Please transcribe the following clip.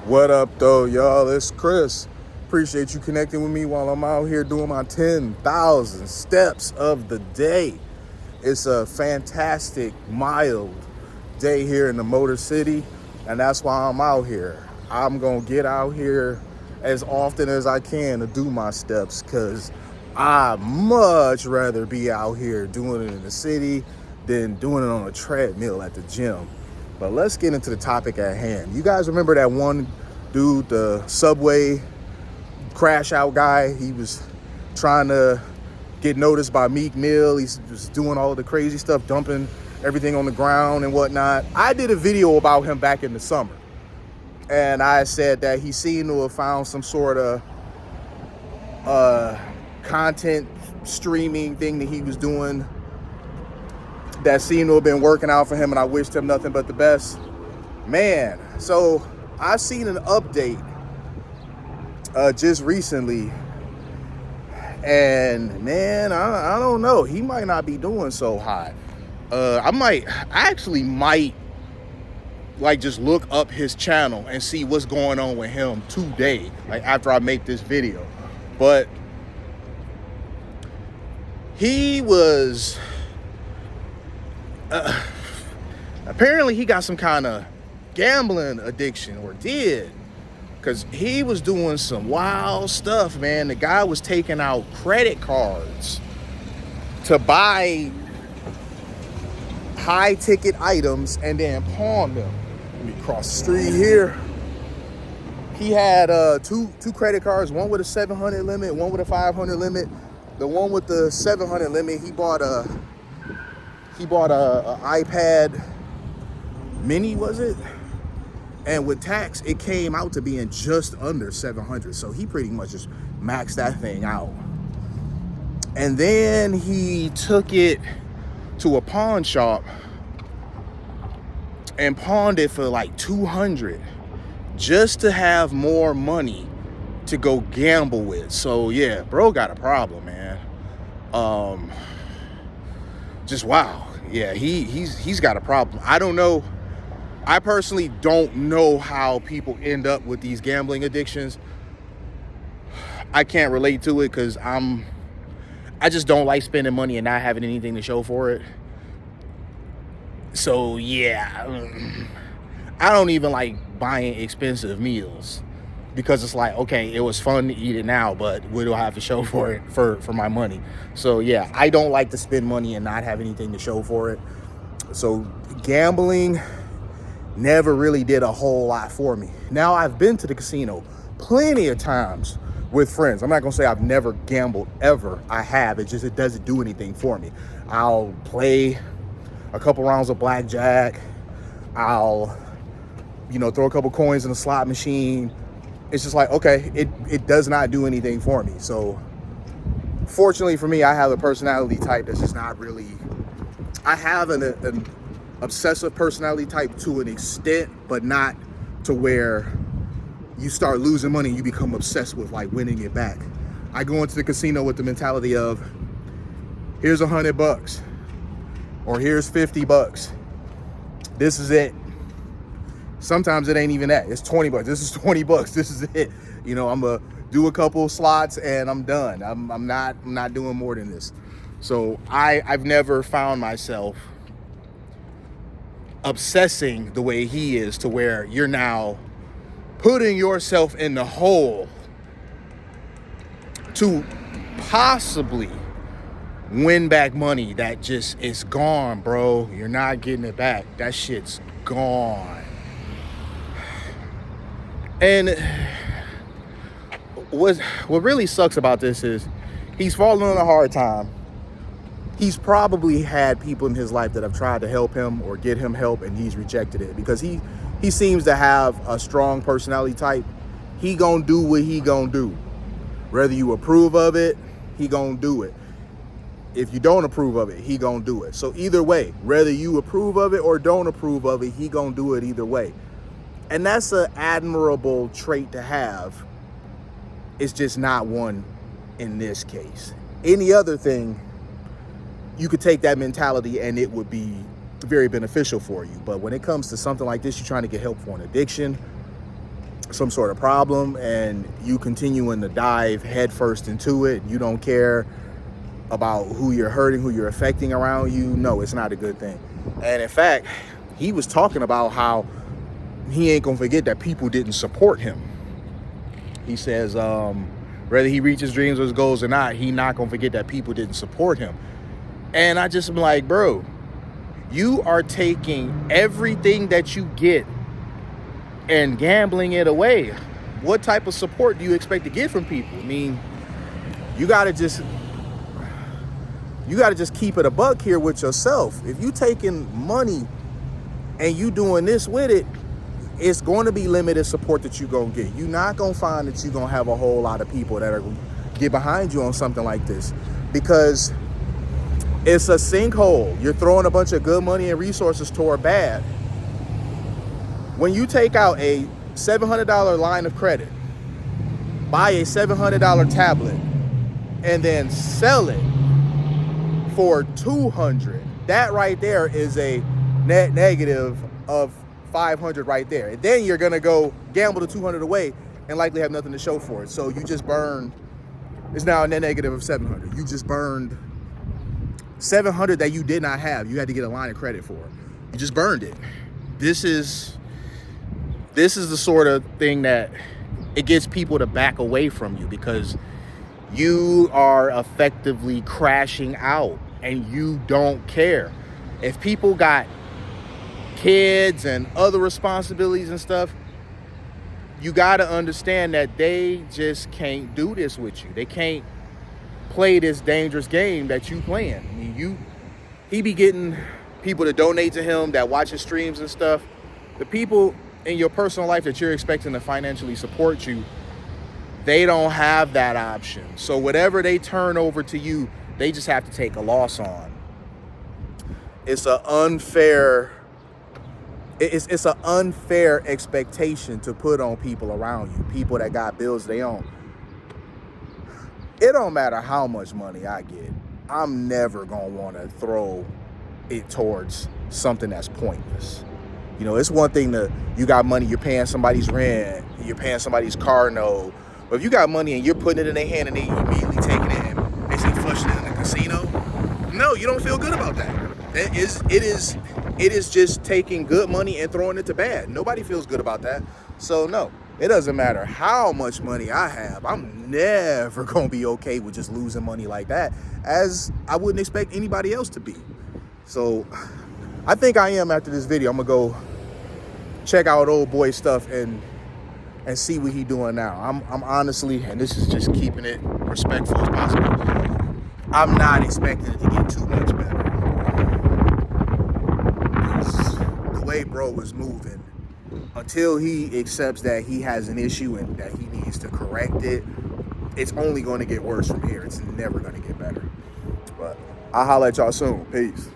What up, though, y'all? It's Chris. Appreciate you connecting with me while I'm out here doing my 10,000 steps of the day. It's a fantastic, mild day here in the Motor City, and that's why I'm out here. I'm going to get out here as often as I can to do my steps because I'd much rather be out here doing it in the city than doing it on a treadmill at the gym. But let's get into the topic at hand. You guys remember that one dude, the subway crash out guy? He was trying to get noticed by Meek Mill. He's just doing all of the crazy stuff, dumping everything on the ground and whatnot. I did a video about him back in the summer. And I said that he seemed to have found some sort of content streaming thing that he was doing that seemed to have been working out for him, and I wished him nothing but the best. Man, so I've seen an update just recently, and man, I don't know. He might not be doing so hot. I actually might like just look up his channel and see what's going on with him today, like after I make this video. But he was apparently he got some kind of gambling addiction, or did, because he was doing some wild stuff, man. The guy was taking out credit cards to buy high ticket items and then pawn them. Let me cross the street here. He had two credit cards, one with a 700 limit, one with a 500 limit. The one with the 700 limit, he bought a iPad mini, was it? And with tax, it came out to being just under 700. So he pretty much just maxed that thing out. And then he took it to a pawn shop and pawned it for like 200 just to have more money to go gamble with. So yeah, bro got a problem, man. Just wow. Yeah, he's got a problem. I don't know. I personally don't know how people end up with these gambling addictions. I can't relate to it because I just don't like spending money and not having anything to show for it. So yeah, I don't even like buying expensive meals because it's like, okay, it was fun to eat it now, but what do I have to show for it for my money? So yeah, I don't like to spend money and not have anything to show for it. So gambling never really did a whole lot for me. Now, I've been to the casino plenty of times with friends. I'm not gonna say I've never gambled ever. I have. It doesn't do anything for me. I'll play a couple rounds of blackjack. I'll, throw a couple coins in a slot machine. It's just like, okay, it does not do anything for me. So fortunately for me, I have a personality type that's just not really, I have an obsessive personality type to an extent, but not to where you start losing money and you become obsessed with like winning it back. I go into the casino with the mentality of, here's $100 or here's $50. This is it. Sometimes it ain't even that. It's $20. This is $20. This is it. I'm gonna do a couple slots and I'm done. I'm not doing more than this. So I've never found myself obsessing the way he is, to where you're now putting yourself in the hole to possibly win back money that just is gone, bro. You're not getting it back. That shit's gone. And what really sucks about this is he's fallen on a hard time. He's probably had people in his life that have tried to help him or get him help, and he's rejected it because he seems to have a strong personality type. He gonna do what he gonna do. Whether you approve of it, he gonna do it. If you don't approve of it, he gonna do it. So either way, whether you approve of it or don't approve of it, he gonna do it either way. And that's an admirable trait to have. It's just not one in this case. Any other thing, you could take that mentality and it would be very beneficial for you. But when it comes to something like this, you're trying to get help for an addiction, some sort of problem and you continuing to dive headfirst into it, you don't care about who you're hurting, who you're affecting around you, no, it's not a good thing. And in fact, he was talking about how he ain't gonna forget that people didn't support him. He says, whether he reaches dreams or his goals or not, he not gonna forget that people didn't support him. And I just am like, bro, you are taking everything that you get and gambling it away. What type of support do you expect to get from people? I mean, you gotta just keep it a buck here with yourself. If you taking money and you doing this with it, it's going to be limited support that you're going to get. You're not going to find that you're going to have a whole lot of people that are going to get behind you on something like this, because it's a sinkhole. You're throwing a bunch of good money and resources toward bad. When you take out a $700 line of credit, buy a $700 tablet, and then sell it for $200, that right there is a net negative of $500 right there. And then you're gonna go gamble the $200 away and likely have nothing to show for it. So you just burned, it's now a net negative of $700. You just burned $700 that you did not have. You had to get a line of credit for. You just burned it. This is the sort of thing that it gets people to back away from you, because you are effectively crashing out and you don't care. If people got kids and other responsibilities and stuff, you got to understand that they just can't do this with you. They can't play this dangerous game that you playing. I mean, he be getting people to donate to him, that watch his streams and stuff. The people in your personal life that you're expecting to financially support you, they don't have that option. So whatever they turn over to you, they just have to take a loss on. It's an unfair expectation to put on people around you, people that got bills they own. It don't matter how much money I get, I'm never gonna want to throw it towards something that's pointless. You know, it's one thing you got money, you're paying somebody's rent, you're paying somebody's car note. But if you got money and you're putting it in their hand and they immediately taking it and basically flushing it in the casino, no, you don't feel good about that. It is just taking good money and throwing it to bad. Nobody feels good about that. So no, it doesn't matter how much money I have. I'm never gonna be okay with just losing money like that, as I wouldn't expect anybody else to be. So I think I am after this video. I'm gonna go check out old boy stuff and see what he doing now. I'm honestly, and this is just keeping it respectful as possible, I'm not expecting it to get too much better. Because the way bro was moving, until he accepts that he has an issue and that he needs to correct it, it's only going to get worse from here. It's never going to get better. But I'll holler at y'all soon. Peace.